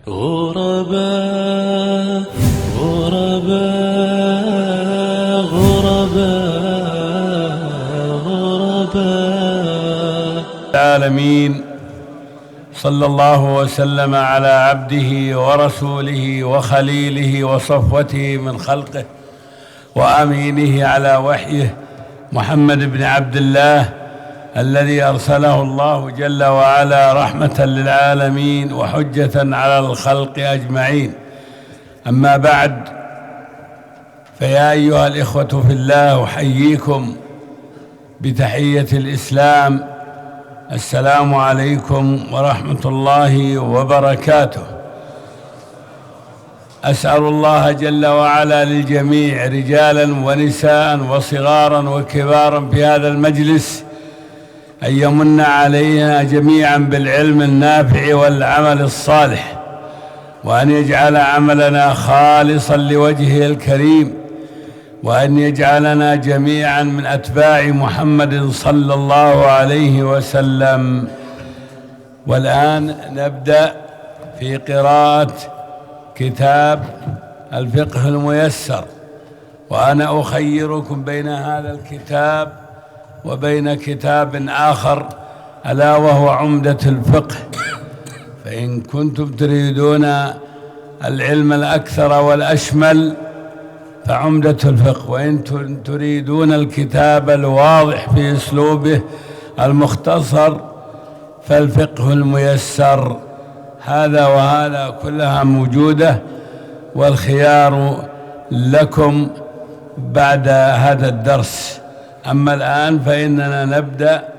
غرباء غرباء غرباء غرباء العالمين. صلى الله وسلم على عبده ورسوله وخليله وصفوته من خلقه وأمينه على وحيه محمد بن عبد الله الذي أرسله الله جل وعلا رحمة للعالمين وحجة على الخلق أجمعين. أما بعد، فيا أيها الإخوة في الله، أحييكم بتحية الإسلام: السلام عليكم ورحمة الله وبركاته. أسأل الله جل وعلا للجميع رجالا ونساء وصغارا وكبارا في هذا المجلس أن يمن علينا جميعا بالعلم النافع والعمل الصالح، وأن يجعل عملنا خالصا لوجهه الكريم، وأن يجعلنا جميعا من أتباع محمد صلى الله عليه وسلم. والآن نبدأ في قراءة كتاب الفقه الميسر، وأنا أخيركم بين هذا الكتاب وبين كتاب آخر ألا وهو عمدة الفقه، فإن كنتم تريدون العلم الأكثر والأشمل فعمدة الفقه، وإن تريدون الكتاب الواضح في أسلوبه المختصر فالفقه الميسر. هذا وهذا كلها موجودة، والخيار لكم بعد هذا الدرس. أما الآن فإننا نبدأ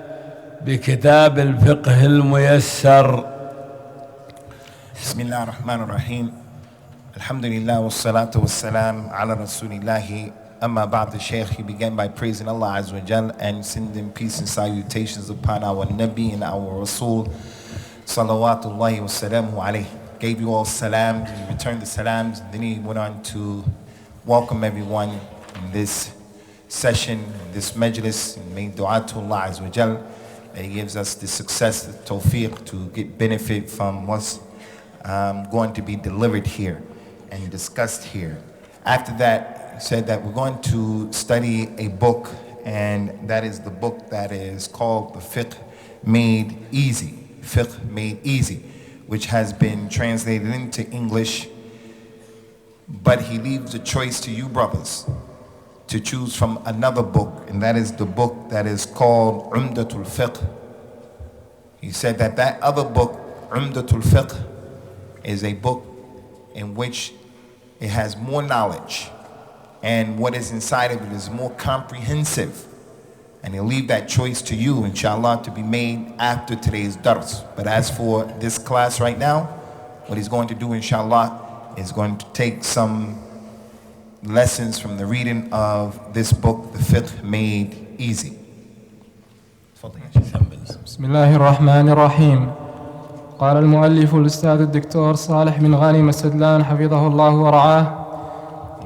بكتاب الفقه الميسر. بسم الله الرحمن الرحيم. الحمد لله والصلاة والسلام على رسول الله. Amma ba'd, the Sheikh, he began by praising Allah Azza wa Jal and sending peace and salutations upon our Nabi and our Rasul salawatullahi wa salamu alayhi. Gave you all salams, and he returned the salams, and then he went on to welcome everyone in this session, in this majlis, and make dua to Allah Azza wa Jal that he gives us the success, the tawfiq to get benefit from what's going to be delivered here and discussed here. After that, he said that we're going to study a book, and that is the book that is called the Fiqh Made Easy. Fiqh Made Easy, which has been translated into English, but he leaves a choice to you brothers to choose from another book, and that is the book that is called Umdatul Fiqh. He said that that other book, Umdatul Fiqh, is a book in which it has more knowledge, and what is inside of it is more comprehensive. And he'll leave that choice to you, inshallah, to be made after today's dars. But as for this class right now, what he's going to do, inshallah, is going to take some lessons from the reading of this book, The Fiqh Made Easy. بسم الله الرحمن الرحيم. قال المؤلف الأستاذ الدكتور صالح بن غانم السدلان حفظه الله ورعاه: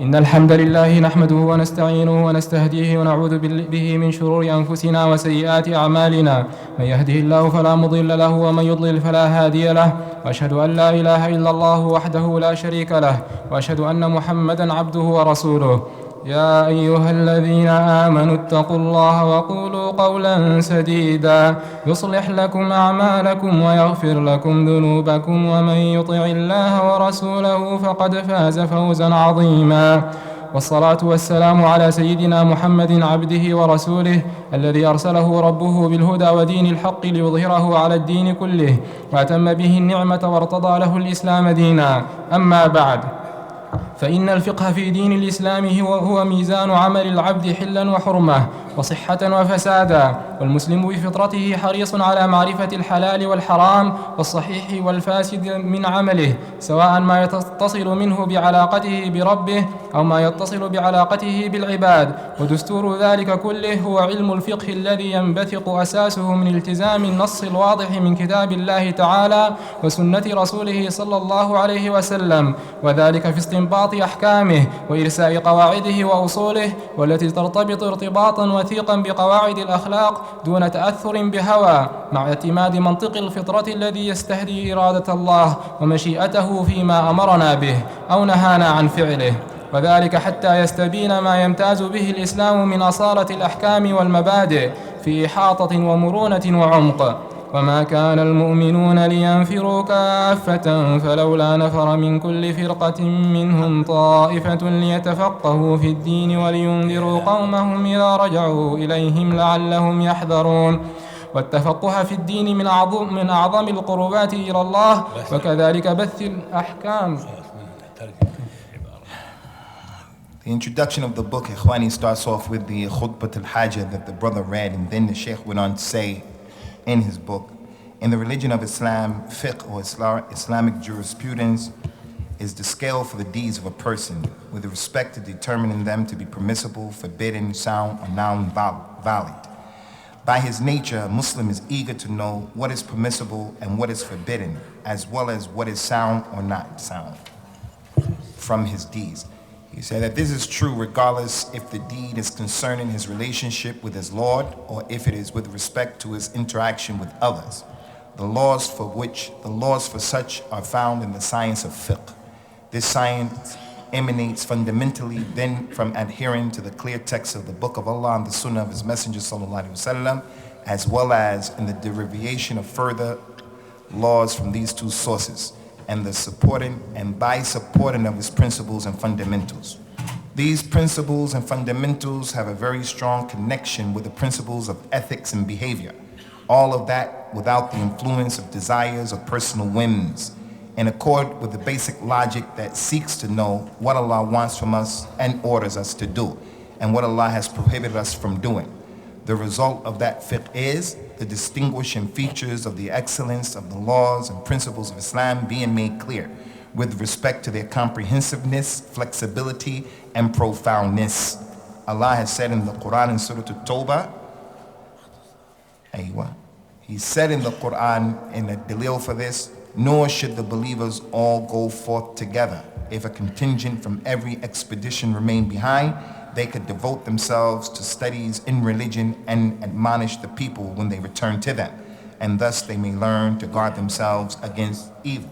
إن الحمد لله نحمده ونستعينه ونستهديه ونعوذ به من شرور أنفسنا وسيئات أعمالنا، من يهده الله فلا مضل له ومن يضلل فلا هادي له، وأشهد أن لا إله إلا الله وحده لا شريك له، وأشهد أن محمدًا عبده ورسوله. يا أيها الذين آمنوا اتقوا الله وقولوا قولا سديدا يصلح لكم أعمالكم ويغفر لكم ذنوبكم، ومن يطع الله ورسوله فقد فاز فوزا عظيما. والصلاة والسلام على سيدنا محمد عبده ورسوله الذي أرسله ربه بالهدى ودين الحق ليظهره على الدين كله، وأتم به النعمة وارتضى له الإسلام دينا. أما بعد، فإن الفقه في دين الإسلام هو ميزان عمل العبد حلا وحرمة وصحة وفسادا، والمسلم بفطرته حريص على معرفة الحلال والحرام والصحيح والفاسد من عمله، سواء ما يتصل منه بعلاقته بربه أو ما يتصل بعلاقته بالعباد. ودستور ذلك كله هو علم الفقه الذي ينبثق أساسه من التزام النص الواضح من كتاب الله تعالى وسنة رسوله صلى الله عليه وسلم، وذلك في استنباط استنباط أحكامه وإرساء قواعده وأصوله، والتي ترتبط ارتباطا وثيقا بقواعد الأخلاق دون تأثر بهوى، مع اعتماد منطق الفطرة الذي يستهدي إرادة الله ومشيئته فيما أمرنا به أو نهانا عن فعله، وذلك حتى يستبين ما يمتاز به الإسلام من أصالة الأحكام والمبادئ في إحاطة ومرونة وعمق. وما كان المؤمنون لينفروا كافة فلولا نفر من كل فرقة منهم طائفة ليتفقهوا في الدين ولينذروا قومهم إذا رجعوا إليهم لعلهم يحذرون. والتفقه في الدين من أعظم القربات إلى الله، وكذلك بث الأحكام. The introduction of the book, Ikhwani, starts off with the khutbah al-hajah that the brother read, and then the Sheikh went on to say in his book, in the religion of Islam, Fiqh or Islamic jurisprudence is the scale for the deeds of a person with respect to determining them to be permissible, forbidden, sound, or non-valid. By his nature, a Muslim is eager to know what is permissible and what is forbidden, as well as what is sound or not sound from his deeds. He said that this is true regardless if the deed is concerning his relationship with his Lord or if it is with respect to his interaction with others. The laws for such are found in the science of fiqh. This science emanates fundamentally then from adhering to the clear text of the Book of Allah and the Sunnah of His Messenger sallallahu alaihi wasallam, as well as in the derivation of further laws from these two sources, and by supporting of his principles and fundamentals. These principles and fundamentals have a very strong connection with the principles of ethics and behavior. All of that without the influence of desires or personal whims, in accord with the basic logic that seeks to know what Allah wants from us and orders us to do, and what Allah has prohibited us from doing. The result of that fiqh is the distinguishing features of the excellence of the laws and principles of Islam being made clear with respect to their comprehensiveness, flexibility, and profoundness. Allah has said in the Quran in Surah At-Tawbah, He said in the Quran, in a dalil for this, nor should the believers all go forth together. If a contingent from every expedition remain behind, they could devote themselves to studies in religion and admonish the people when they return to them, and thus they may learn to guard themselves against evil.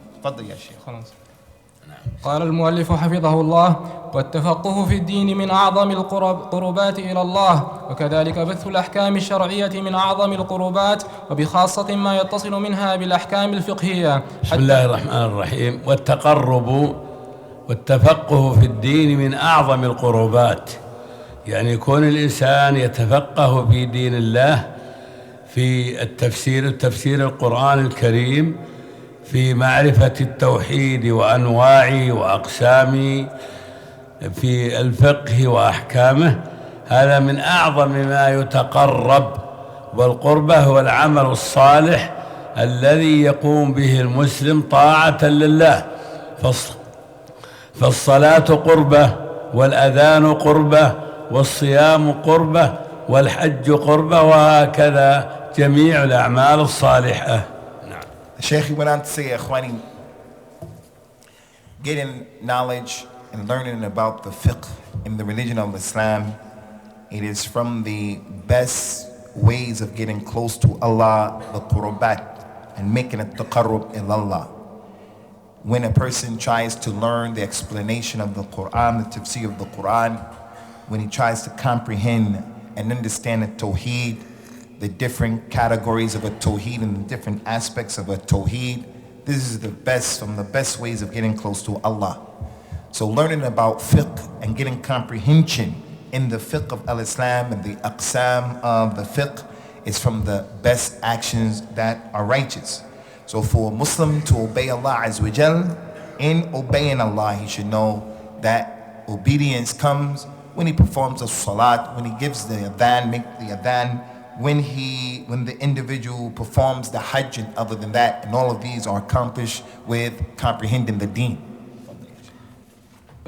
قال المؤلف حفظه الله: والتفقه في الدين من أعظم القربات إلى الله، وكذلك بث الأحكام الشرعية من أعظم القربات، وبخاصة ما يتصل منها بالأحكام الفقهية. بسم الله الرحمن الرحيم. والتقرب والتفقه في الدين من أعظم القربات، يعني يكون الإنسان يتفقه في دين الله، في التفسير القرآن الكريم، في معرفة التوحيد وأنواعه وأقسامه، في الفقه وأحكامه. هذا من أعظم ما يتقرب، والقربة هو العمل الصالح الذي يقوم به المسلم طاعة لله. فالصلاة قربة، والأذان قربة، والصيام قربة، والحج قربة، وهكذا جميع الأعمال الصالحة. The Sheikh went on to say, Ikhwani, getting knowledge and learning about the fiqh in the religion of Islam, it is from the best ways of getting close to Allah, the qurbat, and making it taqarrub ila Allah. When a person tries to learn the explanation of the Quran, the tafsir of the Quran, when he tries to comprehend and understand the tawheed, the different categories of a tawheed and the different aspects of a tawheed, this is the best ways of getting close to Allah. So learning about fiqh and getting comprehension in the fiqh of al-Islam and the aqsam of the fiqh is from the best actions that are righteous. So for a Muslim to obey Allah Azza wa Jal, in obeying Allah, he should know that obedience comes when he performs the salat, when he gives the adhan, make the adhan, when the individual performs the hajj, and other than that, and all of these are accomplished with comprehending the deen.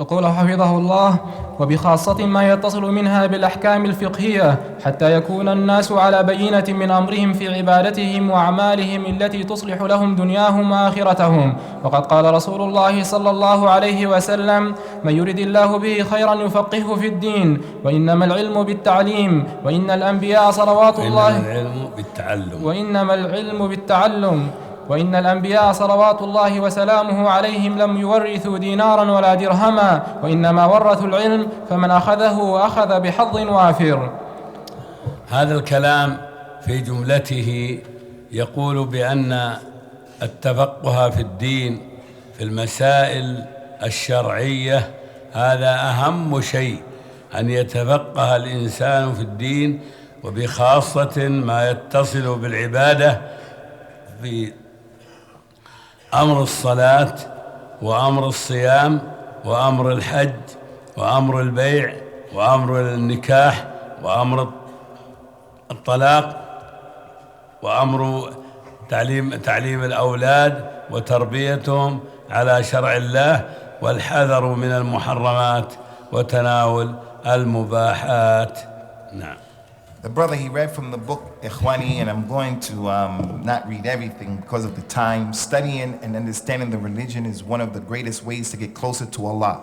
يقول حفظه الله: وبخاصة ما يتصل منها بالأحكام الفقهية حتى يكون الناس على بينة من أمرهم في عبادتهم وأعمالهم التي تصلح لهم دنياهم وآخرتهم. وقد قال رسول الله صلى الله عليه وسلم: من يرد الله به خيرا يفقهه في الدين. وإنما العلم بالتعليم، وإن الأنبياء صلوات الله وإنما العلم بالتعلم وإن الأنبياء صلوات الله وسلامه عليهم لم يورثوا دينارا ولا درهما، وإنما ورثوا العلم، فمن أخذه أخذ بحظ وافر. هذا الكلام في جملته يقول بأن التفقه في الدين في المسائل الشرعية هذا أهم شيء، أن يتفقه الإنسان في الدين، وبخاصة ما يتصل بالعبادة في أمر الصلاة وأمر الصيام وأمر الحج وأمر البيع وأمر النكاح وأمر الطلاق وأمر تعليم الأولاد وتربيتهم على شرع الله، والحذر من المحرمات وتناول المباحات. نعم. The brother, he read from the book Ikhwani, and I'm going to not read everything because of the time. Studying and understanding the religion is one of the greatest ways to get closer to Allah.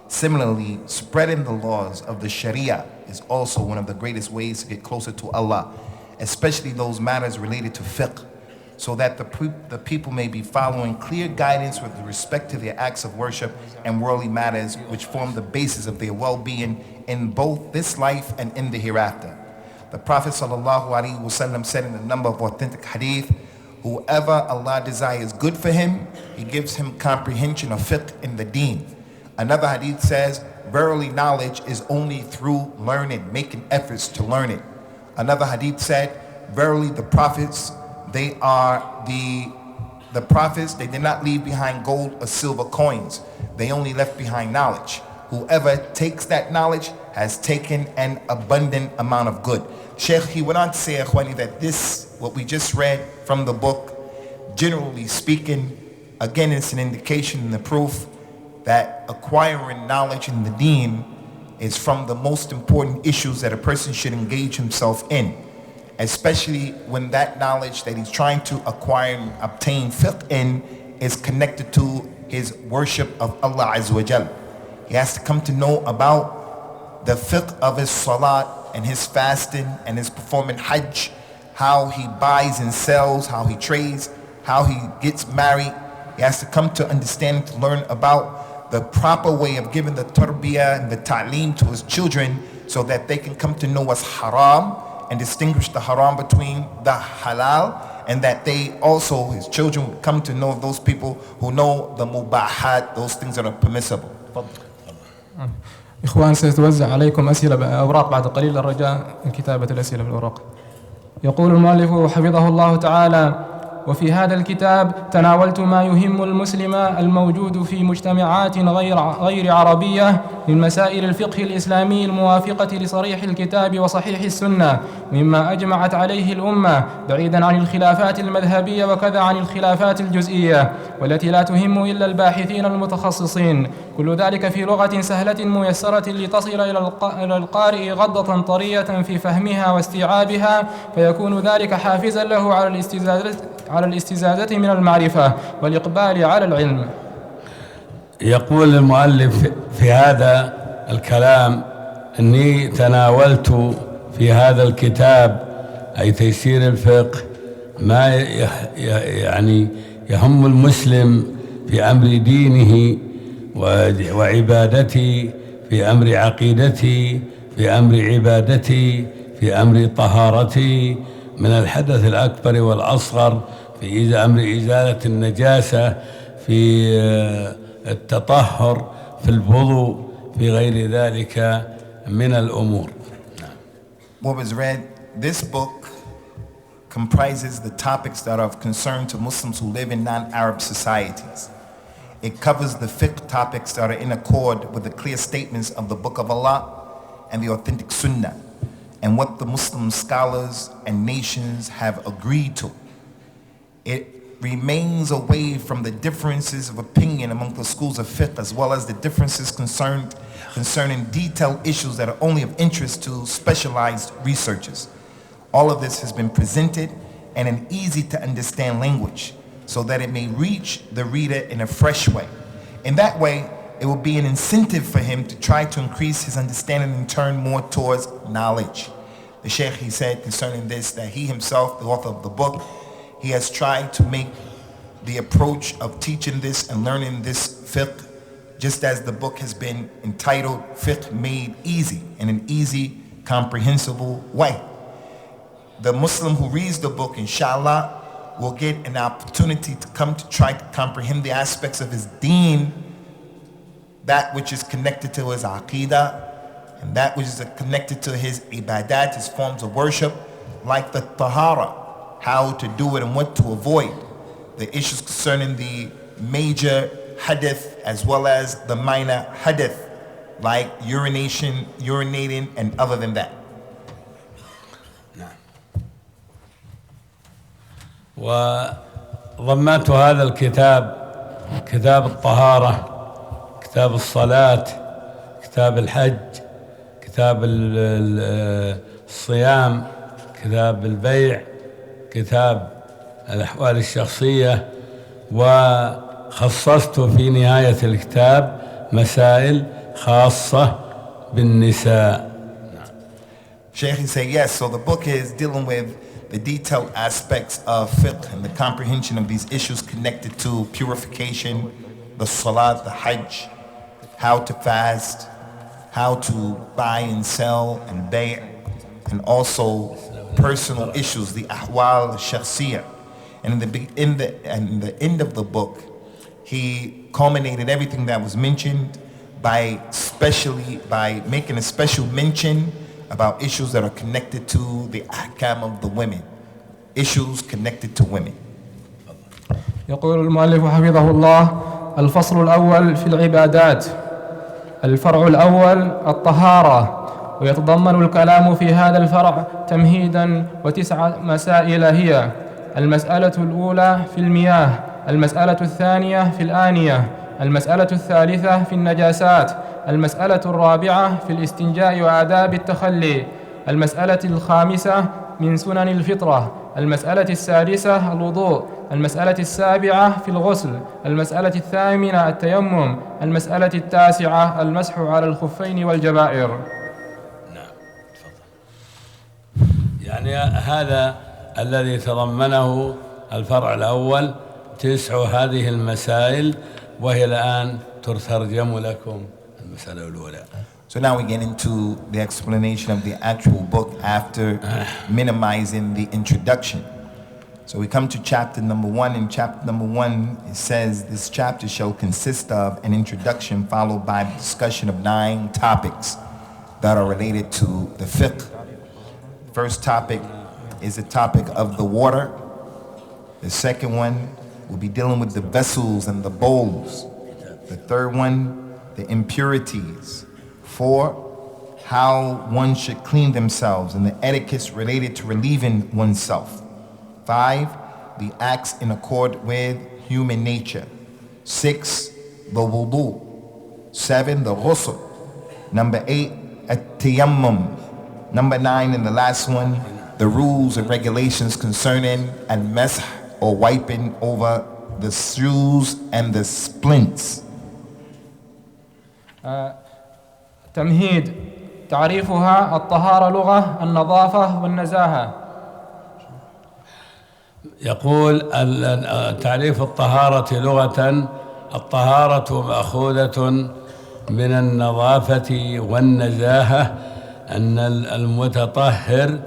Similarly, spreading the laws of the Sharia is also one of the greatest ways to get closer to Allah, especially those matters related to fiqh, so that the people may be following clear guidance with respect to their acts of worship and worldly matters, which form the basis of their well-being in both this life and in the hereafter. The Prophet ﷺ said in a number of authentic hadith, whoever Allah desires good for him, he gives him comprehension of fiqh in the deen. Another hadith says, verily knowledge is only through learning, making efforts to learn it. Another hadith said, verily the prophets, they did not leave behind gold or silver coins. They only left behind knowledge. Whoever takes that knowledge has taken an abundant amount of good. Sheikh, he went on to say, Ikhwani, that this, what we just read from the book, generally speaking, again, it's an indication and the proof that acquiring knowledge in the deen is from the most important issues that a person should engage himself in, especially when that knowledge that he's trying to acquire and obtain fiqh in is connected to his worship of Allah Azza wa Jal. He has to come to know about the fiqh of his salat and his fasting and his performing hajj, how he buys and sells, how he trades, how he gets married. He has to come to understand and to learn about the proper way of giving the tarbiyah and the ta'lim to his children, so that they can come to know what's haram and distinguish the haram between the halal, and that they also, his children, would come to know those people who know the mubahat, those things that are permissible. إخوان، سيتوزع عليكم أسئلة بأوراق بعد قليل، الرجاء كتابة الأسئلة بالأوراق. يقول المؤلف حفظه الله تعالى: وفي هذا الكتاب تناولت ما يهم المسلم الموجود في مجتمعات غير عربية من مسائل الفقه الإسلامي الموافقة لصريح الكتاب وصحيح السنة، مما أجمعت عليه الأمة، بعيدا عن الخلافات المذهبية وكذا عن الخلافات الجزئية والتي لا تهم إلا الباحثين المتخصصين. كل ذلك في لغة سهلة ميسرة لتصل إلى القارئ غضة طرية في فهمها واستيعابها، فيكون ذلك حافزا له على الاستزادة من المعرفة والإقبال على العلم. يقول المؤلف في هذا الكلام: أني تناولت في هذا الكتاب، أي تيسير الفقه، ما يعني يهم المسلم في أمر دينه وعبادته، في أمر عقيدته، في أمر عبادته، في أمر طهارته من الحدث الأكبر والأصغر، في أمر إزالة النجاسة، في التطهر، في الوضوء، في غير ذلك من الأمور. What was read, this book comprises the topics that are of concern to Muslims who live in non-Arab societies. It covers the fiqh topics that are in accord with the clear statements of the Book of Allah and the authentic Sunnah, and what the Muslim scholars and nations have agreed to. remains away from the differences of opinion among the schools of fiqh, as well as the differences concerning detailed issues that are only of interest to specialized researchers. All of this has been presented in an easy to understand language so that it may reach the reader in a fresh way. In that way, it will be an incentive for him to try to increase his understanding and turn more towards knowledge. The Sheikh, he said concerning this, that he himself, the author of the book, he has tried to make the approach of teaching this and learning this fiqh, just as the book has been entitled Fiqh Made Easy, in an easy, comprehensible way. The Muslim who reads the book, inshallah, will get an opportunity to come to try to comprehend the aspects of his deen, that which is connected to his aqeedah, and that which is connected to his ibadat, his forms of worship, like the tahara, how to do it and what to avoid, the issues concerning the major hadith as well as the minor hadith, like urination, urinating, and other than that. وضمنت هذا الكتاب كتاب الطهارة، كتاب الصلاة، كتاب الحج، كتاب الصيام، كتاب البيع، كتاب الأحوال الشخصية، وخصصت في نهاية الكتاب مسائل خاصة بالنساء. Sheikh said yes, so the book is dealing with the detailed aspects of fiqh and the comprehension of these issues connected to purification, the salat, the hajj, how to fast, how to buy and sell and bay', and also personal issues, the ahwal shakhsiyah. And in the end of the book, he culminated everything that was mentioned by making a special mention about issues that are connected to the ahkam of the women, issues connected to women. يقول المؤلف حفظه الله: الفصل الأول في العبادات. الفرع الأول الطهارة، ويتضمن الكلام في هذا الفرع تمهيدا وتسع مسائل هي: المسألة الأولى في المياه، المسألة الثانية في الآنية، المسألة الثالثة في النجاسات، المسألة الرابعة في الاستنجاء وآداب التخلي، المسألة الخامسة من سنن الفطرة، المسألة السادسة الوضوء، المسألة السابعة في الغسل، المسألة الثامنة التيمم، المسألة التاسعة المسح على الخفين والجبائر. نعم، تفضل. يعني هذا الذي تضمنه الفرع الأول 9 هذه المسائل، وهي الآن تترجم لكم المسألة الأولى. So now we get into the explanation of the actual book after minimizing the introduction. So we come to chapter number 1. In chapter number 1, it says this chapter shall consist of an introduction followed by the discussion of 9 topics that are related to the fiqh. First topic is the topic of the water. The second one will be dealing with the vessels and the bowls. The third one, the impurities. 4, how one should clean themselves and the etiquettes related to relieving oneself. 5, the acts in accord with human nature. 6, the wudu. 7, the ghusl. Number 8, at-tayammum. Number 9, and the last one, the rules and regulations concerning al-masah, or wiping over the shoes and the splints. تمهيد. تعريفها: الطهارة لغة النظافة والنزاهة. يقول تعريف الطهارة لغة: الطهارة مأخوذة من النظافة والنزاهة، أن المتطهر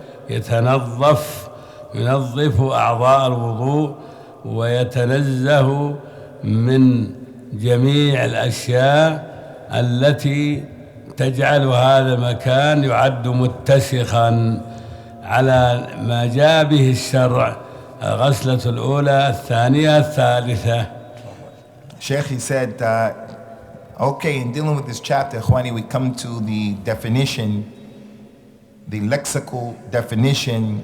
ينظف أعضاء الوضوء ويتنزه من جميع الأشياء التي تجعل هذا المكان يعد متسخا على ما جاء به الشرع: الغسلة الأولى، الثانية، الثالثة. Sheikh, he said, okay, in dealing with this chapter, Khwani, we come to the definition, the lexical definition,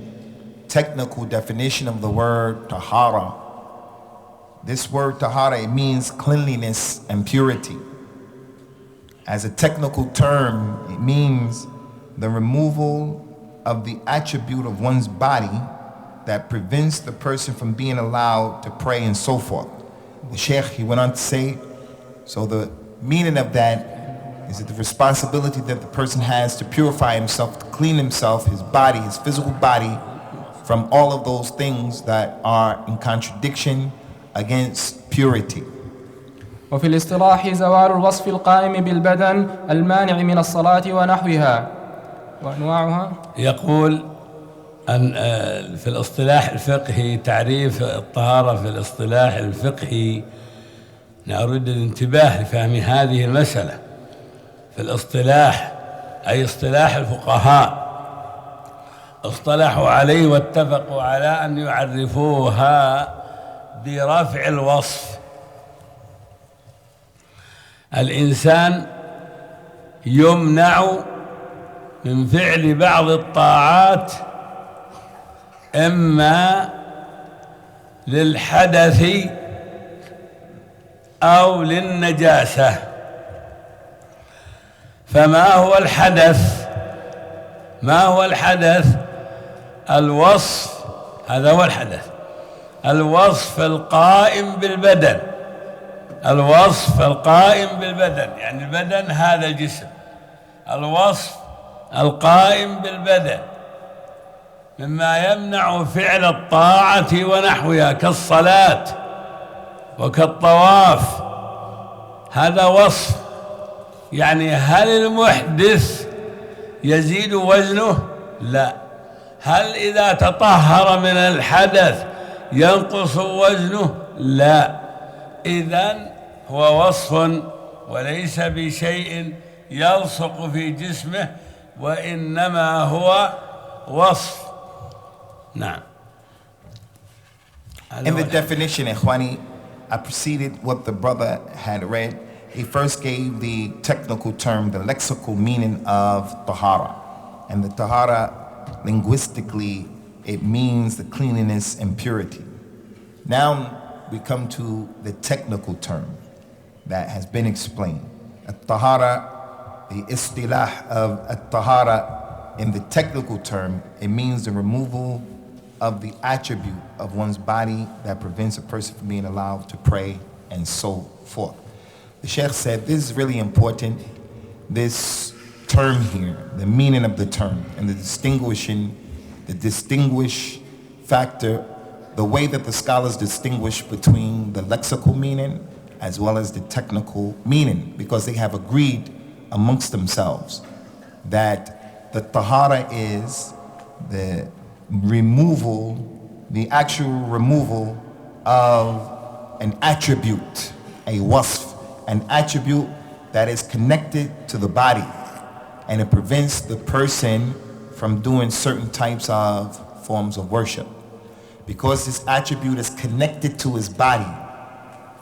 technical definition of the word tahara. This word tahara, it means cleanliness and purity. As a technical term, it means the removal of the attribute of one's body that prevents the person from being allowed to pray and so forth. The Sheikh, he went on to say, so the meaning of that is that the responsibility that the person has to purify himself, to clean himself, his body, his physical body, from all of those things that are in contradiction against purity. وفي الاصطلاح زوال الوصف القائم بالبدن المانع من الصلاة ونحوها وأنواعها. يقول أن في الاصطلاح الفقهي تعريف الطهارة في الاصطلاح الفقهي، نريد الانتباه لفهم هذه المسألة. في الاصطلاح أي اصطلاح الفقهاء اصطلحوا عليه واتفقوا على أن يعرفوها برفع الوصف. الإنسان يمنع من فعل بعض الطاعات إما للحدث أو للنجاسة. فما هو الحدث؟ ما هو الحدث؟ الوصف، هذا هو الحدث، الوصف القائم بالبدن. الوصف القائم بالبدن يعني البدن هذا الجسم، الوصف القائم بالبدن مما يمنع فعل الطاعة ونحوها كالصلاة وكالطواف. هذا وصف. يعني هل المحدث يزيد وزنه؟ لا. هل إذا تطهر من الحدث ينقص وزنه؟ لا. إذن هو وصف وليس بشيء يلصق في جسمه، وإنما هو وصف. نعم. In the definition, Ikhwani, I preceded what the brother had read. He first gave the technical term, the lexical meaning of tahara. And the tahara, linguistically, it means the cleanliness and purity. Now we come to the technical term that has been explained. At-tahara, the istilah of at-tahara in the technical term, it means the removal of the attribute of one's body that prevents a person from being allowed to pray and so forth. The Sheikh said this is really important, this term here, the meaning of the term and the distinguish factor, the way that the scholars distinguish between the lexical meaning as well as the technical meaning, because they have agreed amongst themselves that the tahara is the removal, the actual removal of an attribute, a wasf, an attribute that is connected to the body, and it prevents the person from doing certain types of forms of worship. Because this attribute is connected to his body,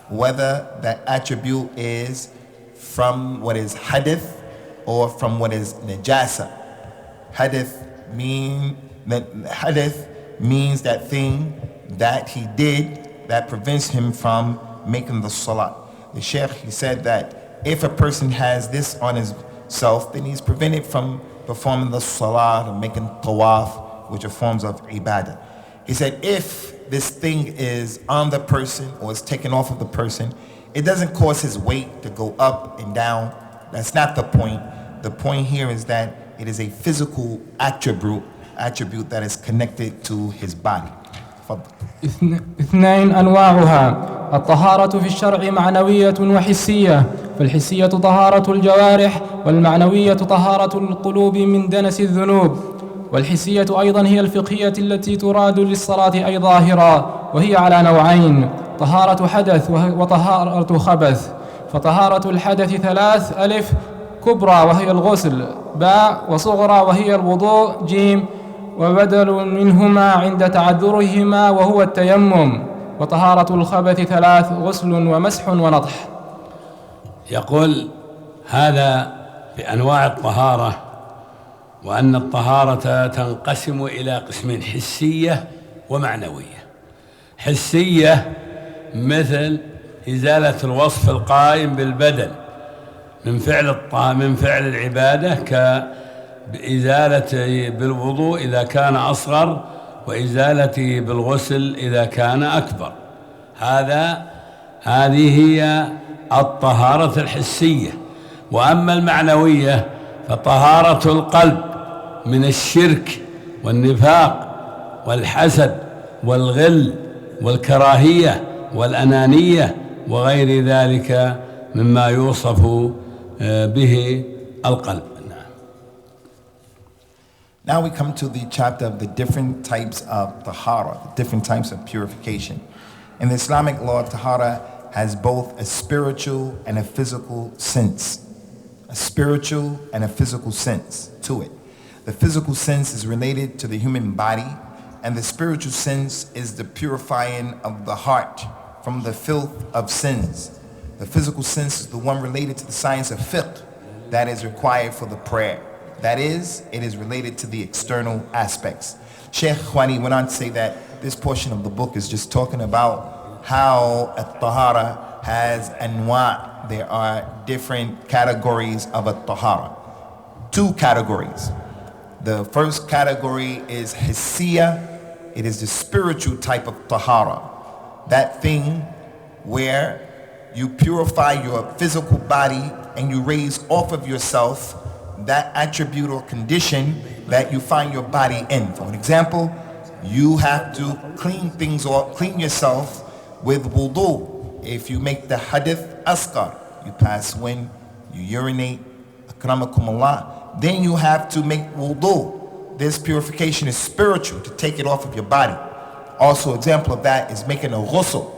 whether that attribute is from what is hadith or from what is najasa. Hadith means that thing that he did that prevents him from making the salat. The Sheikh, he said that if a person has this on himself, then he's prevented from performing the salat or making tawaf, which are forms of ibadah. He said if this thing is on the person or is taken off of the person, it doesn't cause his weight to go up and down. That's not the point. The point here is that it is a physical attribute that is connected to his body. اثنين أنواعها. الطهارة في الشرع معنوية وحسية، فالحسية طهارة الجوارح، والمعنوية طهارة القلوب من دنس الذنوب. والحسية أيضا هي الفقهية التي تراد للصلاة أي ظاهرة، وهي على نوعين: طهارة حدث وطهارة خبث. فطهارة الحدث ثلاث: ألف كبرى وهي الغسل، باء وصغرى وهي الوضوء، جيم وبدل منهما عند تعذرهما وهو التيمم. وطهارة الخبث ثلاث: غسل ومسح ونضح. يقول هذا بأنواع الطهارة، وأن الطهارة تنقسم إلى قسمين: حسية ومعنوية. حسية مثل إزالة الوصف القائم بالبدن من فعل العبادة، كإزالة بالوضوء إذا كان أصغر، وإزالته بالغسل إذا كان أكبر. هذه هي الطهارة الحسية. وأما المعنوية فطهارة القلب من الشرك والنفاق والحسد والغل والكراهية والأنانية وغير ذلك مما يوصف به القلب. Now we come to the chapter of the different types of tahara, the different types of purification. In the Islamic law, tahara has both a spiritual and a physical sense. A spiritual and a physical sense to it. The physical sense is related to the human body, and the spiritual sense is the purifying of the heart from the filth of sins. The physical sense is the one related to the science of fiqh that is required for the prayer. That is, it is related to the external aspects. Sheikh Khwani went on to say that this portion of the book is just talking about how a tahara has anwa. There are different categories of a tahara. Two categories. The first category is hissiya. It is the spiritual type of tahara. That thing where you purify your physical body and you raise off of yourself that attribute or condition that you find your body in. For an example, you have to clean things or clean yourself with wudu. If you make the hadith asghar, you pass when you urinate, akramakumullah, then you have to make wudu. This purification is spiritual, to take it off of your body. Also, example of that is making a ghusl.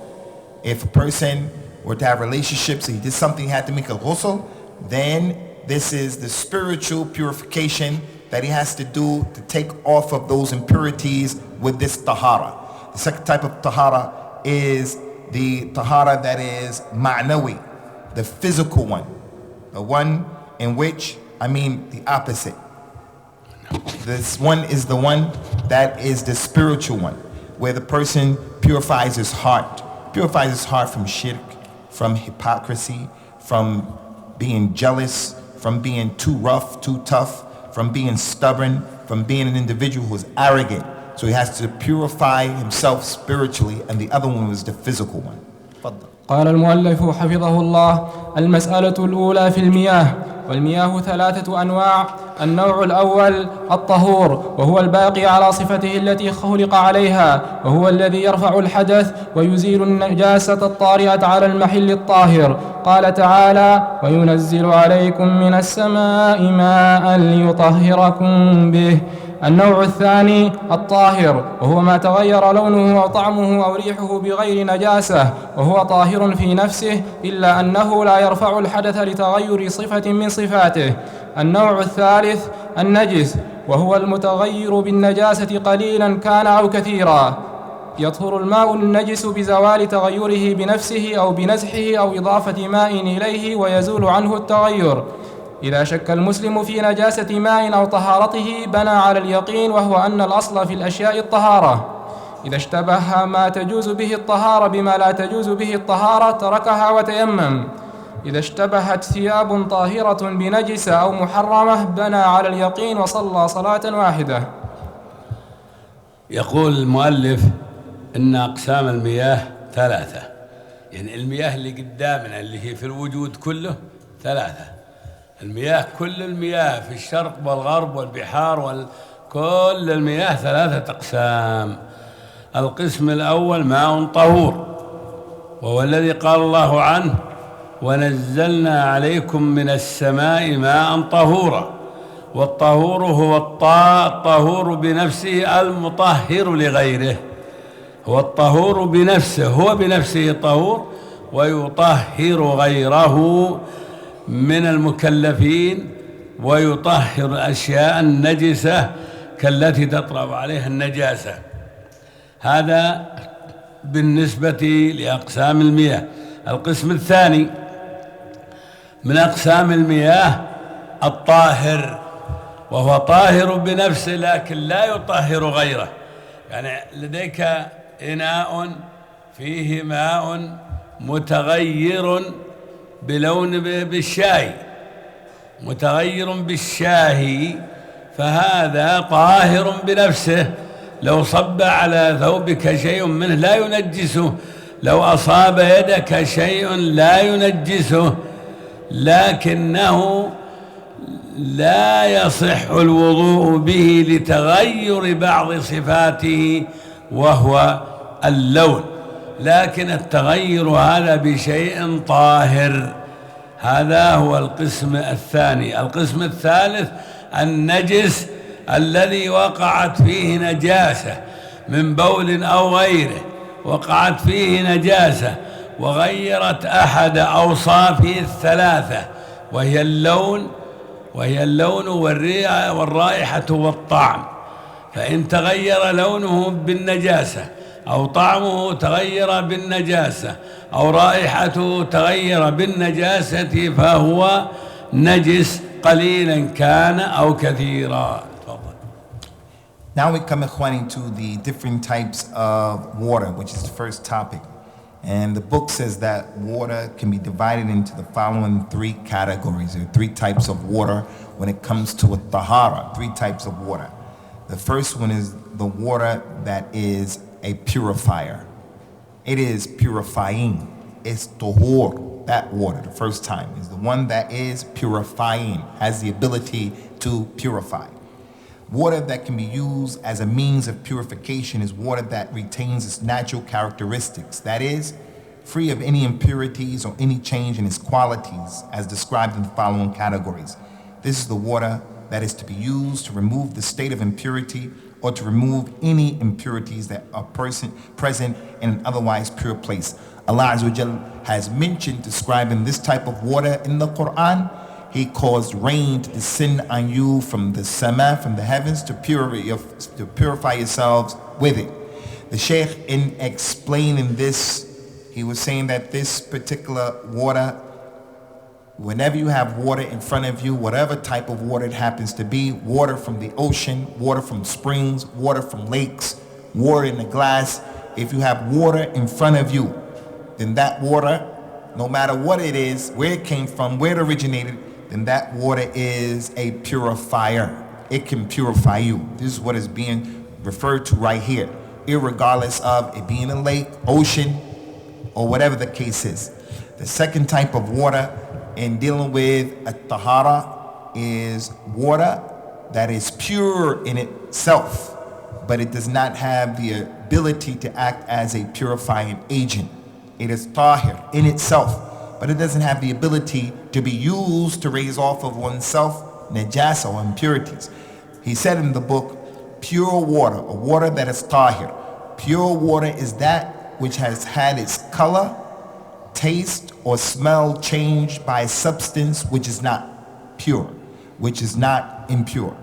If a person were to have relationships and he did something, he had to make a ghusl, then this is the spiritual purification that he has to do to take off of those impurities with this tahara. The second type of tahara is the tahara that is ma'nawi, the physical one. The one in which, the opposite. This one is the one that is the spiritual one, where the person purifies his heart from shirk, from hypocrisy, from being jealous, from being too rough, too tough, from being stubborn, from being an individual who is arrogant. So he has to purify himself spiritually, and the other one was the physical one. قال المؤلف حفظه الله: المسألة الأولى في المياه. والمياه ثلاثة أنواع. النوع الأول الطهور، وهو الباقي على صفته التي خلق عليها، وهو الذي يرفع الحدث ويزيل النجاسة الطارئة على المحل الطاهر. قال تعالى: وينزل عليكم من السماء ماء ليطهركم به. النوع الثاني الطاهر، وهو ما تغير لونه أو طعمه أو ريحه بغير نجاسة، وهو طاهر في نفسه إلا أنه لا يرفع الحدث لتغير صفة من صفاته. النوع الثالث النجس، وهو المتغير بالنجاسة قليلا كان أو كثيرا. يطهر الماء النجس بزوال تغيره بنفسه أو بنزحه أو إضافة ماء إليه، ويزول عنه التغير. إذا شك المسلم في نجاسة ماء أو طهارته بنى على اليقين، وهو أن الأصل في الأشياء الطهارة. إذا اشتبه ما تجوز به الطهارة بما لا تجوز به الطهارة تركها وتيمم. إذا اشتبهت ثياب طاهرة بنجسة أو محرمة بنى على اليقين وصلى صلاة واحدة. يقول المؤلف إن أقسام المياه ثلاثة، يعني المياه اللي قدامنا اللي هي في الوجود كله ثلاثة. المياه، كل المياه في الشرق والغرب والبحار كل المياه ثلاثة أقسام. القسم الأول ماء طهور، وهو الذي قال الله عنه: ونزلنا عليكم من السماء ماء طهورا. والطهور هو الطهور بنفسه المطهر لغيره. هو الطهور بنفسه، هو بنفسه طهور ويطهر غيره من المكلفين، ويطهر الأشياء النجسة كالتي تطرأ عليها النجاسة. هذا بالنسبة لأقسام المياه. القسم الثاني من أقسام المياه الطاهر، وهو طاهر بنفسه لكن لا يطهر غيره. يعني لديك إناء فيه ماء متغير بلون بالشاي، متغير بالشاي، فهذا طاهر بنفسه. لو صب على ثوبك شيء منه لا ينجسه، لو أصاب يدك شيء لا ينجسه، لكنه لا يصح الوضوء به لتغير بعض صفاته وهو اللون، لكن التغير هذا بشيء طاهر. هذا هو القسم الثاني. القسم الثالث النجس الذي وقعت فيه نجاسة من بول أو غيره، وقعت فيه نجاسة وغيرت أحد أوصافه الثلاثة، وهي اللون والرائحة والطعم. فإن تغير لونه بالنجاسة أو طعمه تغير بالنجاسة أو رائحته تغير بالنجاسة فهو نجس قليلا كان أو كثيرا. Now we come according to the different types of water, which is the first topic. And the book says that water can be divided into the following three categories, or three types of water when it comes to a tahara, three types of water. The first one is the water that is a purifier. It is purifying. It's tuhur, that water, the first time, is the one that is purifying, has the ability to purify. Water that can be used as a means of purification is water that retains its natural characteristics, that is, free of any impurities or any change in its qualities, as described in the following categories. This is the water that is to be used to remove the state of impurity or to remove any impurities that are present in an otherwise pure place. Allah Azza wa Jal has mentioned describing this type of water in the Quran. He caused rain to descend on you from the sama, from the heavens, to purify yourselves with it. The Sheikh, in explaining this, he was saying that this particular water, whenever you have water in front of you, whatever type of water it happens to be, water from the ocean, water from springs, water from lakes, water in a glass, if you have water in front of you, then that water, no matter what it is, where it came from, where it originated, then that water is a purifier. It can purify you. This is what is being referred to right here, irregardless of it being a lake, ocean, or whatever the case is. The second type of water in dealing with a tahara is water that is pure in itself, but it does not have the ability to act as a purifying agent. It is tahir in itself, but it doesn't have the ability to be used to raise off of oneself najasa or impurities. He said in the book, pure water, a water that is tahir. Pure water is that which has had its color, taste, or smell changed by a substance which is not pure, which is not impure.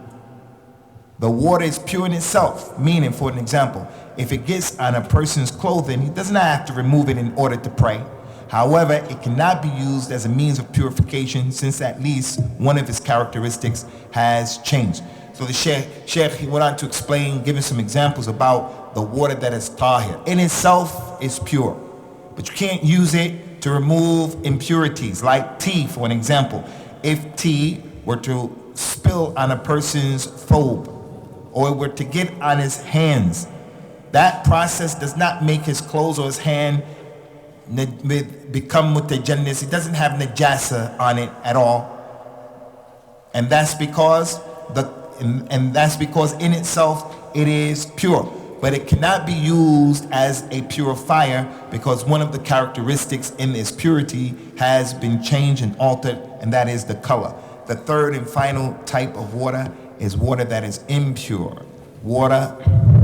The water is pure in itself, meaning, for an example, if it gets on a person's clothing, he does not have to remove it in order to pray. However, it cannot be used as a means of purification since at least one of its characteristics has changed. So the Sheikh, he went on to explain, giving some examples about the water that is tahir. In itself, is pure, but you can't use it to remove impurities, like tea, for an example. If tea were to spill on a person's thobe, or it were to get on his hands, that process does not make his clothes or his hand become mutajannis. It doesn't have najasa on it at all, and that's because in itself it is pure, but it cannot be used as a purifier because one of the characteristics in its purity has been changed and altered, and that is the color. The third and final type of water is water that is impure, water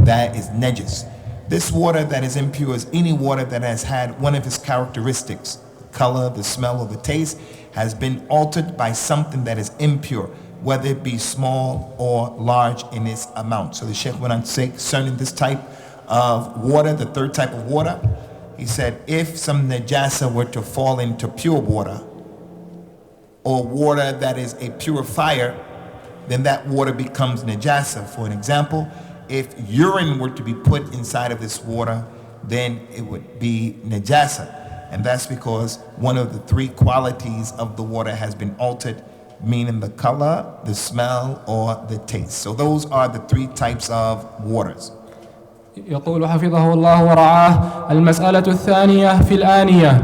that is najis. This water that is impure is any water that has had one of its characteristics, the color, the smell, or the taste, has been altered by something that is impure, whether it be small or large in its amount. So the Sheikh went on to say concerning this type of water, the third type of water, he said, if some najasa were to fall into pure water, or water that is a purifier, then that water becomes najasa. For an example, if urine were to be put inside of this water, then it would be najasa. And that's because one of the three qualities of the water has been altered, meaning the color, the smell, or the taste. So those are the three types of waters. يقول حفظه الله ورعاه: المسألة الثانية في الآنية.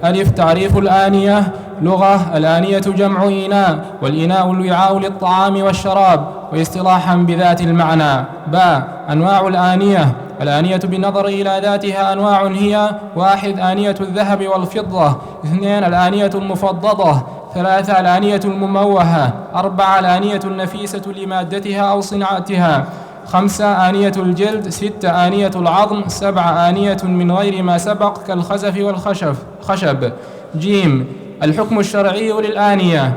ألف: تعريف الآنية. لغة: الآنية جمع إناء، والإناء الوعاء للطعام والشراب، واصطلاحا بذات المعنى. باء: أنواع الآنية. الآنية بالنظر إلى ذاتها أنواع هي: 1. آنية الذهب والفضة. 2. الآنية المفضضة. 3. الآنية المموهة. 4. الآنية النفيسة لمادتها أو صناعتها. 5. آنية الجلد. 6. آنية العظم. 7. آنية من غير ما سبق كالخزف والخشب. جيم: الحكم الشرعي للآنية: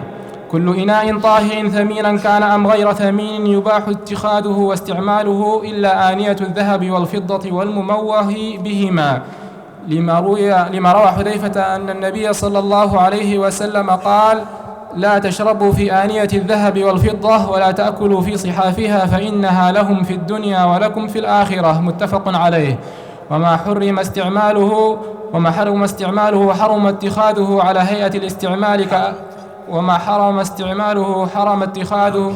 كل إناء طاهر ثمينا كان أم غير ثمين يباح اتخاذه واستعماله إلا آنية الذهب والفضة والمموه بهما، لما روى حذيفة أن النبي صلى الله عليه وسلم قال: لا تشربوا في آنية الذهب والفضة ولا تأكلوا في صحافها فإنها لهم في الدنيا ولكم في الآخرة. متفق عليه. وما حرم استعماله حرم اتخاذه على هيئة الاستعمال وما حرم استعماله حرم اتخاذه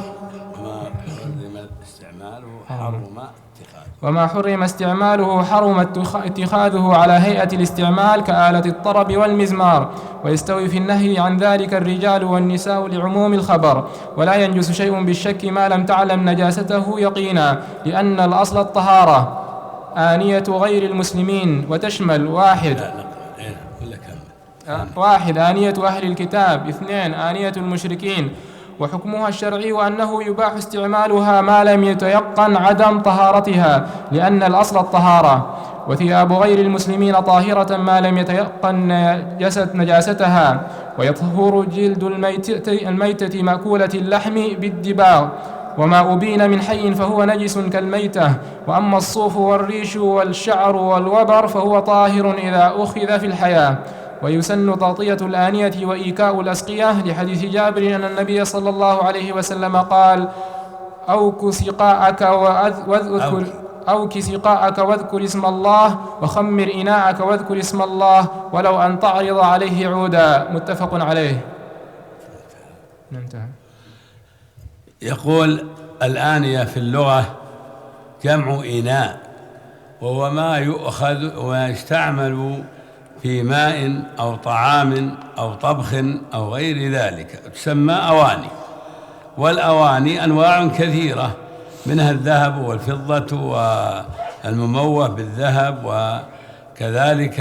وما حرم استعماله حرم اتخاذه على هيئة الاستعمال كآلة الطرب والمزمار. ويستوي في النهي عن ذلك الرجال والنساء لعموم الخبر. ولا ينجس شيء بالشك ما لم تعلم نجاسته يقينا، لأن الأصل الطهارة. آنية غير المسلمين وتشمل: 1. آنية أهل الكتاب. 2. آنية المشركين. وحكمها الشرعي أنه يباح استعمالها ما لم يتيقن عدم طهارتها، لأن الأصل الطهارة. وثياب غير المسلمين طاهرة ما لم يتيقن نجاستها. ويطهر جلد الميتة مأكولة اللحم بالدباغ، وما أبين من حي فهو نجس كالميتة. وأما الصوف والريش والشعر والوبر فهو طاهر إذا أخذ في الحياة. ويسن تغطية الآنية وإيكاء الأسقية، لحديث جابر أن النبي صلى الله عليه وسلم قال: أوك سقاءك واذكر اسم الله، وخمر إناءك واذكر اسم الله، ولو أن تعرض عليه عودا. متفق عليه. ننتهي. يقول: الآنية في اللغة جمع إناء، وهو ما يؤخذ ويستعمل في ماء أو طعام أو طبخ أو غير ذلك، تسمى أواني. والأواني أنواع كثيرة، منها الذهب والفضة والمموه بالذهب، وكذلك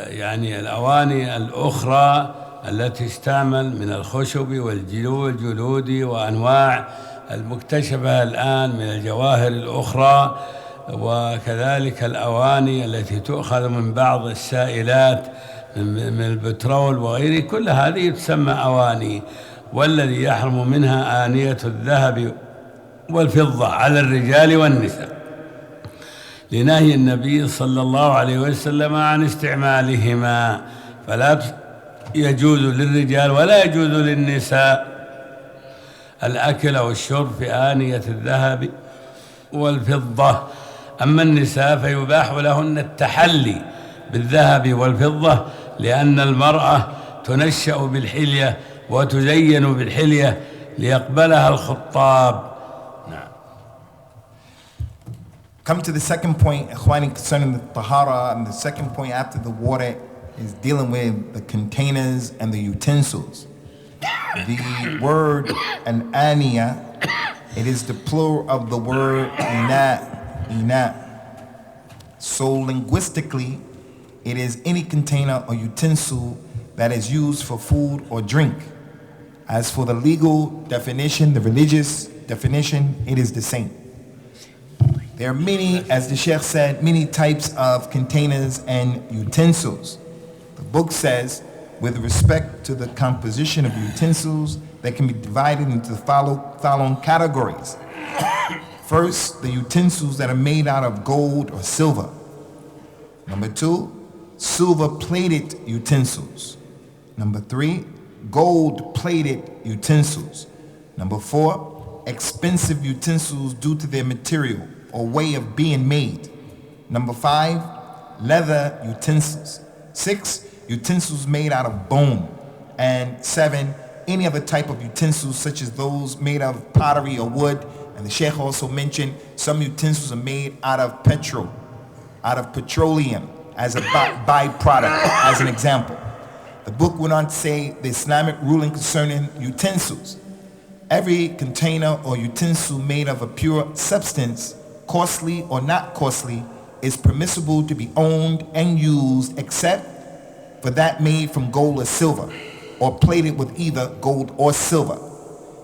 يعني الأواني الأخرى التي تستعمل من الخشب والجلود وأنواع المكتشفة الآن من الجواهر الأخرى، وكذلك الأواني التي تؤخذ من بعض السائلات من البترول وغيره، كل هذه تسمى أواني. والذي يحرم منها آنية الذهب والفضة على الرجال والنساء، لنهي النبي صلى الله عليه وسلم عن استعمالهما، فلا يجوز للرجال ولا يجوز للنساء الأكل أو الشرب في آنية الذهب والفضة. أما النساء فيباح لهن التحلي بالذهب والفضة، لأن المرأة تنشأ بالحلية وتزين بالحلية ليقبلها الخطاب. نعم. Come to the second point, Ikhwani, concerning the tahara, and the second point after the water is dealing with the containers and the utensils. The word an aniya, it is the plural of the word ina. So linguistically, it is any container or utensil that is used for food or drink. As for the legal definition, the religious definition, it is the same. There are many, as the Sheikh said, many types of containers and utensils. The book says, with respect to the composition of utensils, they can be divided into the following categories. First, the utensils that are made out of gold or silver. Number 2, silver-plated utensils. Number 3, gold-plated utensils. Number 4, expensive utensils due to their material or way of being made. Number 5, leather utensils. 6, utensils made out of bone. And 7, any other type of utensils such as those made of pottery or wood. And the Sheikh also mentioned some utensils are made out of petroleum as a byproduct, as an example. The book went on to say the Islamic ruling concerning utensils. Every container or utensil made of a pure substance, costly or not costly, is permissible to be owned and used except for that made from gold or silver, or plated with either gold or silver.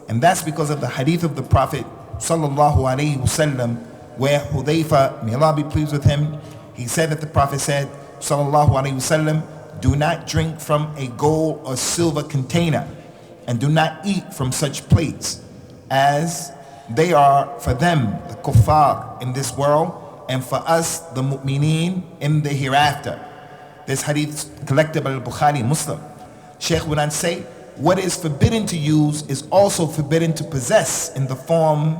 And that's because of the hadith of the Prophet sallallahu alaihi wasallam, where Hudayfa, may Allah be pleased with him, he said that the Prophet said, sallallahu alaihi wasallam, do not drink from a gold or silver container, and do not eat from such plates, as they are for them, the kuffar, in this world, and for us, the mu'mineen, in the hereafter. This hadith collected by Bukhari, Muslim. Sheikh went on to say, what is forbidden to use is also forbidden to possess in the form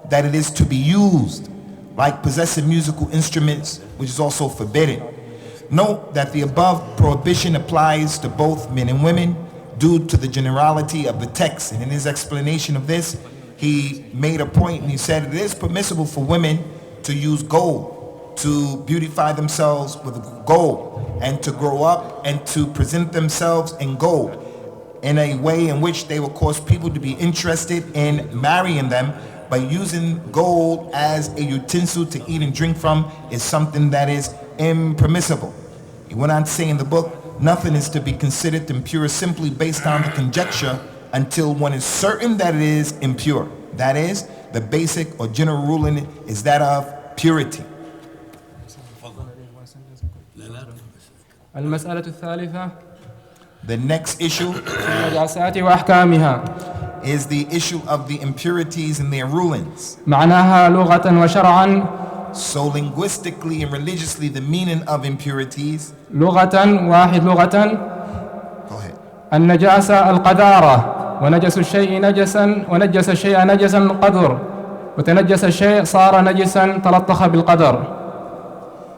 that it is to be used, like possessing musical instruments, which is also forbidden. Note that the above prohibition applies to both men and women due to the generality of the text. And in his explanation of this, he made a point and he said it is permissible for women to use gold, to beautify themselves with gold, and to grow up and to present themselves in gold in a way in which they will cause people to be interested in marrying them. By using gold as a utensil to eat and drink from is something that is impermissible. He went on to say in the book, nothing is to be considered impure simply based on the conjecture until one is certain that it is impure. That is, the basic or general ruling is that of purity. المسألة الثالثة The next issue النجاسات وأحكامها. is the issue of the impurities and their rulings. معناها لغة وشرعا. So linguistically and religiously, the meaning of impurities. لغة لغة Go ahead. النجاسة القذارة، ونجس الشيء نجسا، ونجس الشيء نجسا قدر، وتنجس الشيء صار نجسا تلطخ بالقدر.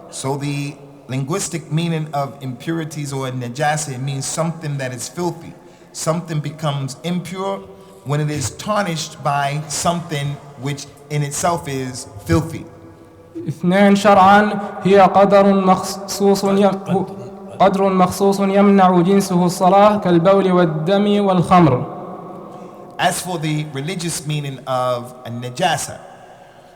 So the linguistic meaning of impurities or najasa, it means something that is filthy. Something becomes impure when it is tarnished by something which in itself is filthy. اثنين شرعا هي قدر مخصوص يمنع جنسه الصلاة كالبول والدم والخمر. As for the religious meaning of a najasa,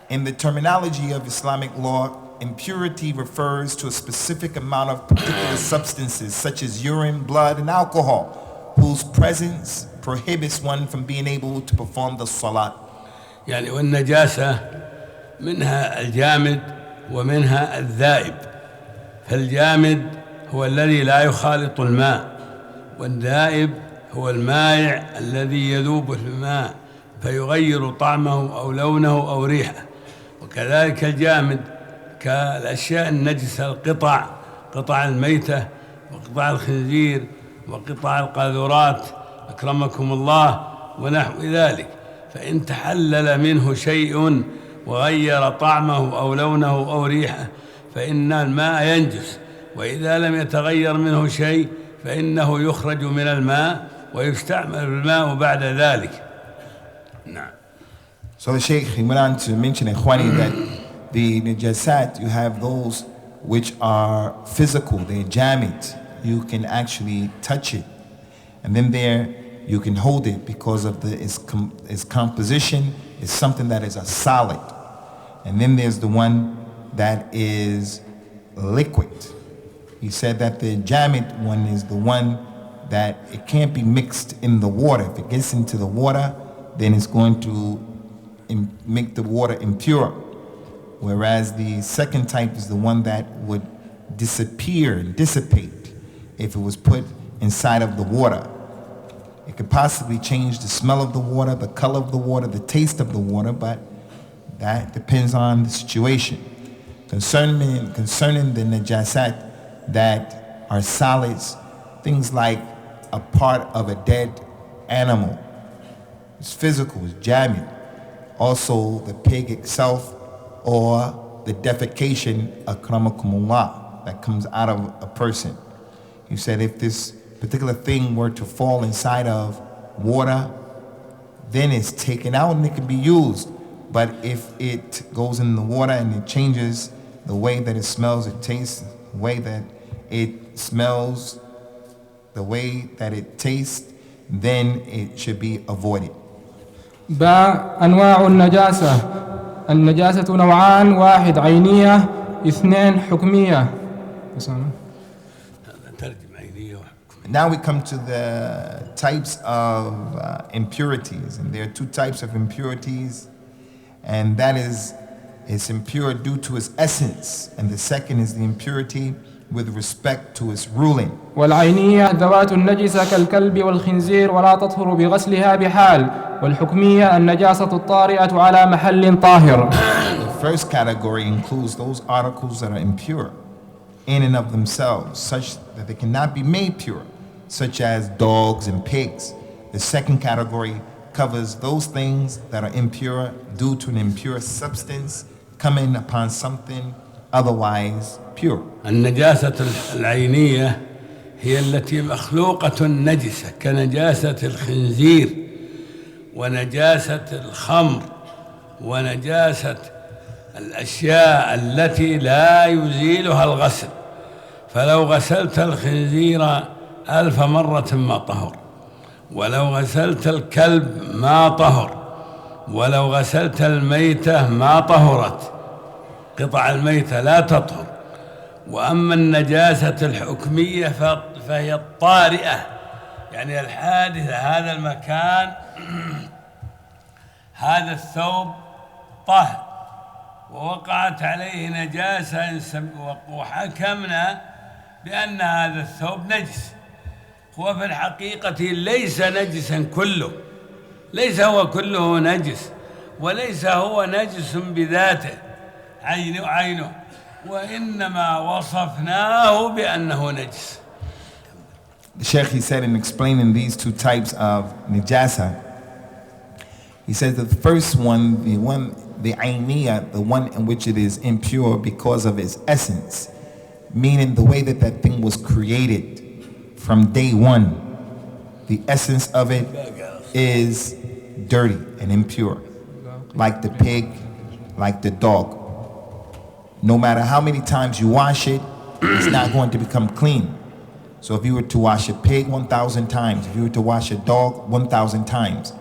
in the terminology of Islamic law, impurity refers to a specific amount of particular substances such as urine, blood, and alcohol, whose presence prohibits one from being able to perform the salat. يعني والنجاسة منها الجامد ومنها الذائب. فالجامد هو الذي لا يخالط الماء، والذائب هو المائع الذي يذوب في الماء فيغير طعمه أو لونه أو ريحه. وكذلك الجامد كالأشياء النجسة، قطع الميتة وقطع الخنزير وقطع القاذورات أكرمكم الله ونحو ذلك. فإن تحلل منه شيء وغير طعمه أو لونه أو ريحه فإن الماء ينجس، وإذا لم يتغير منه شيء فإنه يخرج من الماء ويستعمل الماء بعد ذلك. نعم. So the Sheikh, he went on to mention in Khwani that the najasat, you have those which are physical, they're jamid. You can actually touch it. And then there, you can hold it because of its composition is something that is a solid. And then there's the one that is liquid. He said that the jamid one is the one that it can't be mixed in the water. If it gets into the water, then it's going to make the water impure. Whereas the second type is the one that would disappear and dissipate if it was put inside of the water. It could possibly change the smell of the water, the color of the water, the taste of the water, but that depends on the situation. Concerning the najasat that are solids, things like a part of a dead animal, it's physical, it's jamid. Also the pig itself or the defecation, akramakumullah, that comes out of a person. You said if this particular thing were to fall inside of water, then it's taken out and it can be used. But if it goes in the water and it changes the way that it smells, it tastes, the way that it smells, the way that it tastes, then it should be avoided. باء أنواع النجاسة نوعان: واحد عينية، اثنين حكمية. Now we come to the types of impurities, and there are two types of impurities, and that is it's impure due to its essence, and the second is the impurity with respect to its ruling. والعينية ذوات النجسة كالكلب والخنزير ولا تطهر بغسلها بحال، والحكمية النجاسة الطارئة على محل طاهر. The first category includes those articles that are impure in and of themselves, such that they cannot be made pure, such as dogs and pigs. The second category covers those things that are impure due to an impure substance coming upon something otherwise pure. النجاسة العينية هي التي مخلوقة نجسة كنجاسة الخنزير ونجاسة الخمر ونجاسة الأشياء التي لا يزيلها الغسل. فلو غسلت الخنزير 1000 مرة ما طهر، ولو غسلت الكلب ما طهر، ولو غسلت الميتة ما طهرت، قطع الميتة لا تطهر. وأما النجاسة الحكمية فهي الطارئة، يعني الحادثة، هذا المكان هذا الثوب طهر ووقعت عليه نجاسة وحكمنا بأن هذا الثوب نجس، هو في الحقيقة ليس نجسا كله، ليس هو كله نجس، وليس هو نجس بذاته عينه، وإنما وصفناه بأنه نجس. The Sheikh, he said in explaining these two types of najasa, he says that the first one, the ayniyah, the one in which it is impure because of its essence, meaning the way that that thing was created from day one, the essence of it is dirty and impure, like the pig, like the dog. No matter how many times you wash it, it's not going to become clean. So if you were to wash a pig 1,000 times, if you were to wash a dog 1,000 times,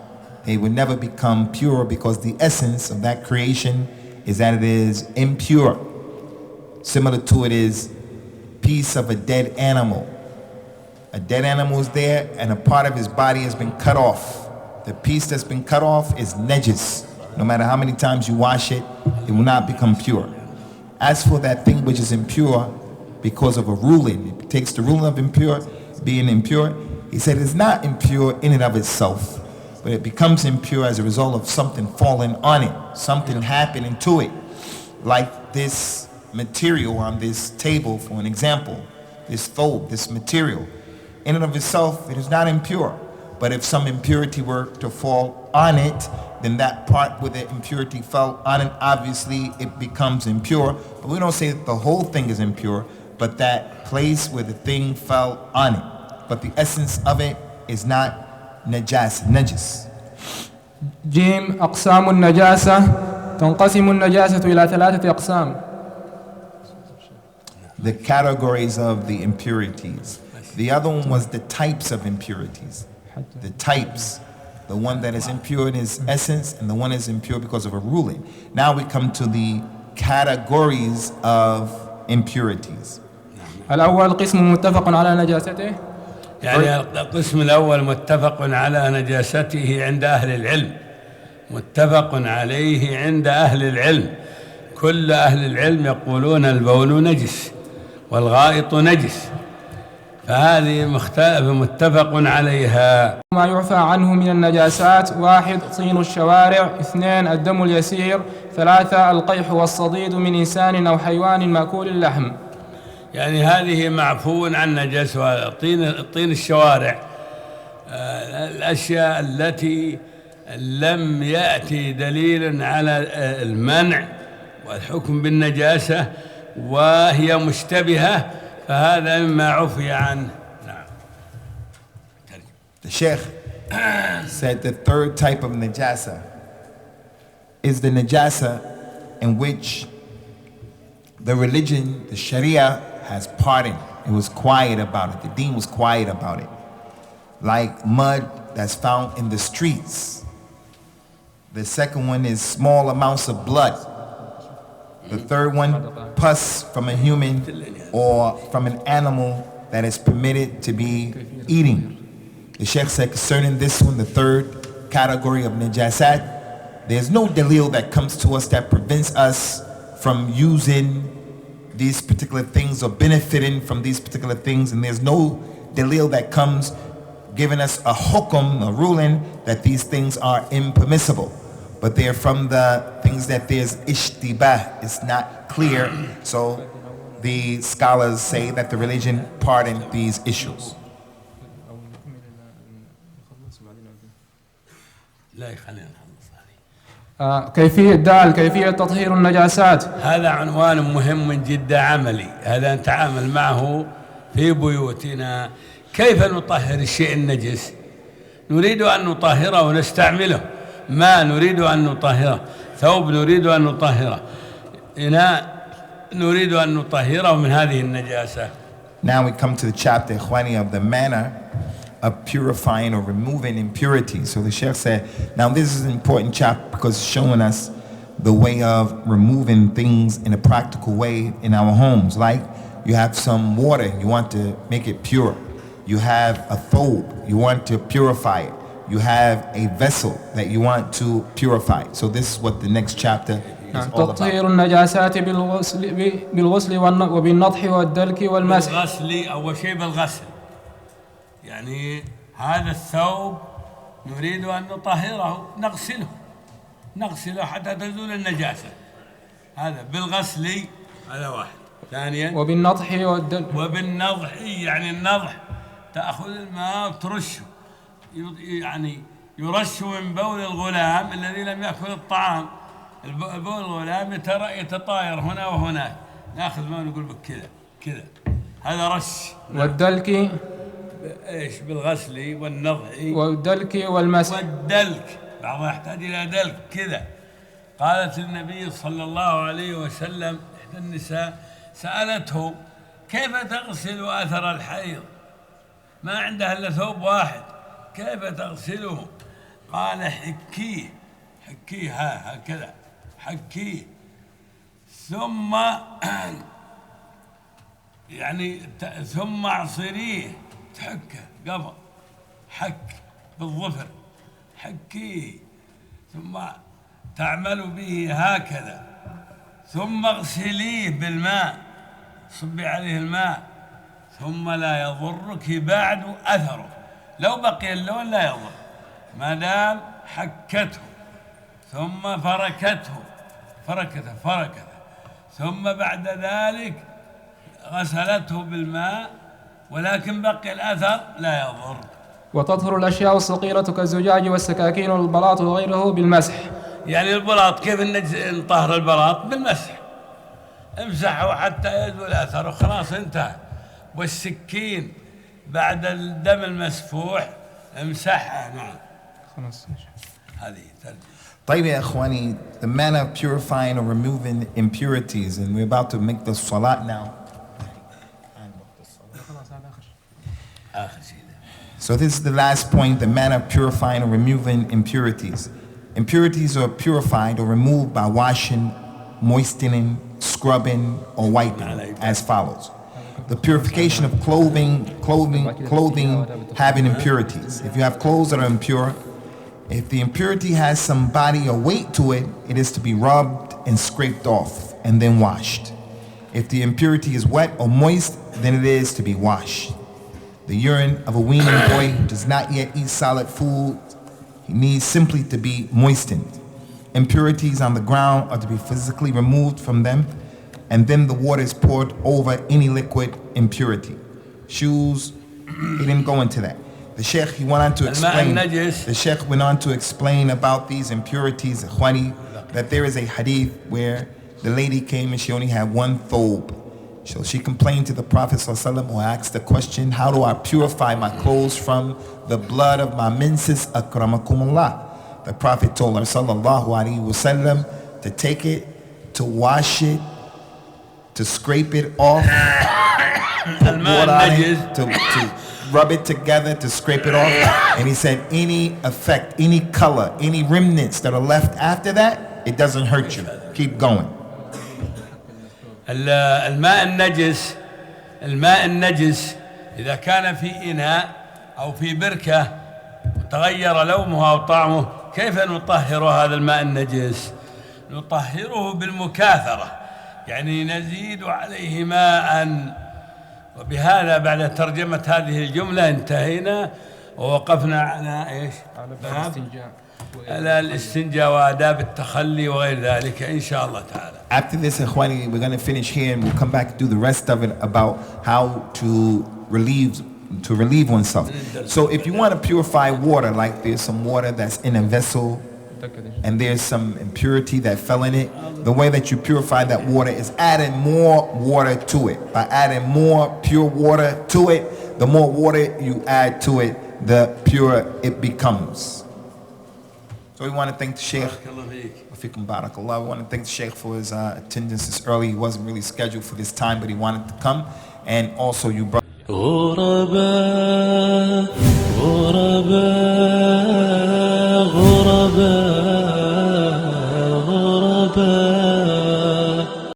it would never become pure because the essence of that creation is that it is impure. Similar to it is piece of a dead animal. A dead animal is there and a part of his body has been cut off. The piece that's been cut off is najis. No matter how many times you wash it, it will not become pure. As for that thing which is impure because of a ruling, it takes the ruling of impure, being impure. He said it's not impure in and of itself, but it becomes impure as a result of something falling on it, something happening to it. Like this material on this table, for an example, this thobe, this material. In and of itself, it is not impure. But if some impurity were to fall on it, then that part where the impurity fell on it, obviously it becomes impure. But we don't say that the whole thing is impure, but that place where the thing fell on it. But the essence of it is not najis. جيم أقسام النجاسة تنقسم النجاسة إلى 3 أقسام. The categories of the impurities. The other one was the types of impurities. The types. The one that is impure in its essence and the one is impure because of a ruling. Now we come to the categories of impurities. الأول قسم متفق على نجاسته. يعني القسم الأول متفق على نجاسته عند أهل العلم، متفق عليه عند أهل العلم. كل أهل العلم يقولون البول نجس والغائط نجس، فهذه متفق عليها. ما يعفى عنه من النجاسات: 1 طين الشوارع، 2 الدم اليسير، 3 القيح والصديد من إنسان أو حيوان مأكول اللحم. يعني هذه معفو عن نجاسها. طين الشوارع، الأشياء التي لم يأتي دليل على المنع والحكم بالنجاسة وهي مشتبهة فهذا مما عفي عنه. نعم. The Sheikh said the third type of najasa is the najasa in which the religion, the Sharia, has pardoned. It was quiet about it. The deen was quiet about it. Like mud that's found in the streets. The second one is small amounts of blood. The third one, pus from a human or from an animal that is permitted to be eating. The Sheikh said concerning this one, the third category of najasat, there's no dalil that comes to us that prevents us from using these particular things or benefiting from these particular things, and there's no dalil that comes giving us a hukum, a ruling that these things are impermissible. But they're from the things that there's ishtibah, it's not clear. So the scholars say that the religion pardoned these issues. كيفية تطهير النجاسات. هذا عنوان مهم جدا عملي، هذا نتعامل معه في بيوتنا. كيف نطهر الشيء النجس؟ نريد أن نطهره ونستعمله. ما نريد أن نطهره، ثوب نريد أن نطهره، إناء نريد أن نطهره من هذه النجاسة. Now we come to the chapter, Ikhwani, of the manner of purifying or removing impurities. So the Sheikh said, now this is an important chapter because it's showing us the way of removing things in a practical way in our homes. Like you have some water, you want to make it pure. You have a thobe, you want to purify it. You have a vessel that you want to purify. So this is what the next chapter is all about. تطهير النجاسات بالغسل وبالنضح والدلك والمسح. بالغسل أول شيء بالغسل. يعني هذا الثوب نريد أن نطهره، نغسله حتى تزول النجاسة. هذا بالغسل، هذا واحد. ثانيا وبالنضح والدلك. وبالنضح يعني النضح تأخذ الماء وترشه، يعني يرش من بول الغلام الذي لم يأكل الطعام. بول الغلام يتطاير هنا وهناك، ناخذ ماء ونقول بك كذا هذا رش. والدلك ايش؟ بالغسل والنضح والدلك والمسح. والدلك بعضها يحتاج الى دلك كذا. قالت للنبي صلى الله عليه وسلم احدى النساء سألته كيف تغسل اثر الحيض؟ ما عندها الا ثوب واحد، كيف تغسله؟ قال حكيه هكذا حكيه، ثم يعني ثم اعصريه، تحكه قبل حك بالظفر، حكيه ثم تعمل به هكذا، ثم اغسليه بالماء، صبي عليه الماء، ثم لا يضرك بعد أثره. لو بقي اللون لا يضر ما دام حكته ثم فركته، ثم بعد ذلك غسلته بالماء ولكن بقي الأثر لا يضر. وتطهر الأشياء الصغيرة كالزجاج والسكاكين والبلاط وغيره بالمسح. يعني البلاط كيف نطهر البلاط؟ بالمسح، امسحه حتى يزول أثره خلاص انتهى. والسكين بعد الدم المسفوح امسحها. نعم خلاص. هذه ترجمة. طيب يا إخواني, the manner of purifying or removing impurities, and we're about to make the salat now. So this is the last point, the manner of purifying or removing impurities. Impurities are purified or removed by washing, moistening, scrubbing, or wiping as follows. The purification of clothing having impurities. If you have clothes that are impure, if the impurity has some body or weight to it, it is to be rubbed and scraped off and then washed. If the impurity is wet or moist, then it is to be washed. The urine of a weaning boy who does not yet eat solid food, he needs simply to be moistened. Impurities on the ground are to be physically removed from them, and then the water is poured over any liquid impurity. Shoes, he didn't go into that. The Sheikh, he went on to explain. The Sheikh went on to explain about these impurities, Ikhwani, that there is a hadith where the lady came and she only had one thobe. So she complained to the Prophet ﷺ, who asked the question, how do I purify my clothes from the blood of my menses? Akramakumullah. The Prophet told her, sallallahu alaihi wasallam, to take it, to wash it, to scrape it off, put water on it, to rub it together, to scrape it off. And he said, any effect, any color, any remnants that are left after that, it doesn't hurt you. Keep going. الماء النجس إذا كان في إناء أو في بركة تغير لونه أو طعمه، كيف نطهر هذا الماء النجس؟ نطهره بالمكاثرة، يعني نزيد عليه ماء. وبهذا بعد ترجمة هذه الجملة انتهينا ووقفنا على إيش؟ على الاستنجاء وآداب التخلي وغير ذلك إن شاء الله تعالى. After this, Ikhwani, we're going to finish here and we'll come back and do the rest of it about how to relieve oneself. So if you want to purify water, like there's some water that's in a vessel and there's some impurity that fell in it, the way that you purify that water is adding more water to it. By adding more pure water to it, the more water you add to it, the purer it becomes. So we want to thank the Sheikh. Barakallah. We want to thank the Sheikh for his attendance this early. He wasn't really scheduled for this time, but he wanted to come. And also you brought غرباء غرباء غرباء غرباء